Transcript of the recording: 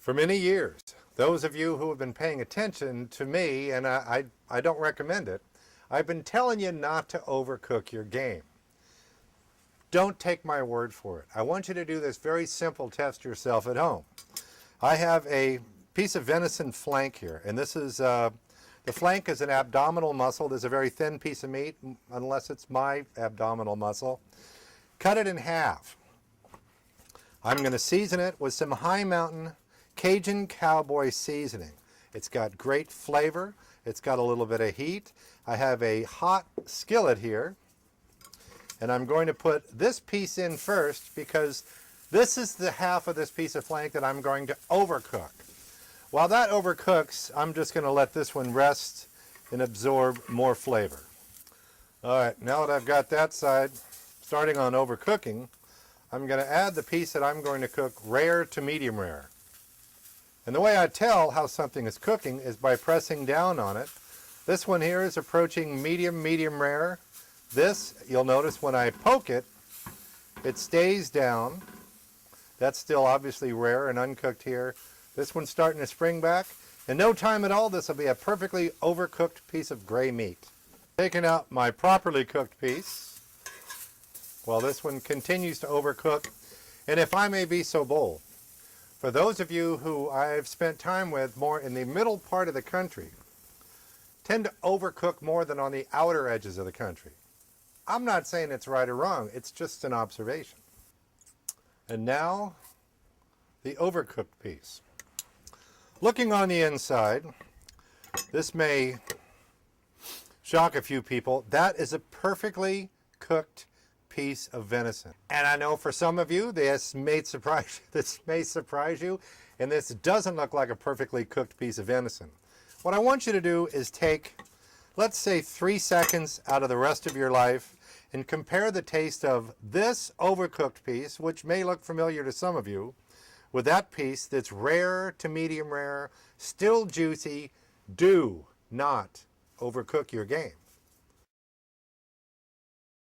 For many years, those of you who have been paying attention to me, and I don't recommend it, I've been telling you not to overcook your game. Don't take my word for it. I want you to do this very simple test yourself at home. I have a piece of venison flank here, and this is, the flank is an abdominal muscle. There's a very thin piece of meat, unless it's my abdominal muscle. Cut it in half. I'm going to season it with some High Mountain Cajun Cowboy seasoning. It's got great flavor. It's got a little bit of heat. I have a hot skillet here, and I'm going to put this piece in first because this is the half of this piece of flank that I'm going to overcook. While that overcooks, I'm just going to let this one rest and absorb more flavor. All right, now that I've got that side starting on overcooking, I'm going to add the piece that I'm going to cook rare to medium rare. And the way I tell how something is cooking is by pressing down on it. This one here is approaching medium rare. This, you'll notice when I poke it, it stays down. That's still obviously rare and uncooked here. This one's starting to spring back. In no time at all, this will be a perfectly overcooked piece of gray meat. Taking out my properly cooked piece, while this one continues to overcook. And if I may be so bold, for those of you who I've spent time with more in the middle part of the country, tend to overcook more than on the outer edges of the country. I'm not saying it's right or wrong, it's just an observation. And now, the overcooked piece. Looking on the inside, this may shock a few people. That is a perfectly cooked piece of venison. And I know for some of you, this may surprise you, and this doesn't look like a perfectly cooked piece of venison. What I want you to do is take, let's say, 3 seconds out of the rest of your life and compare the taste of this overcooked piece, which may look familiar to some of you, with that piece that's rare to medium rare, still juicy. Do not overcook your game.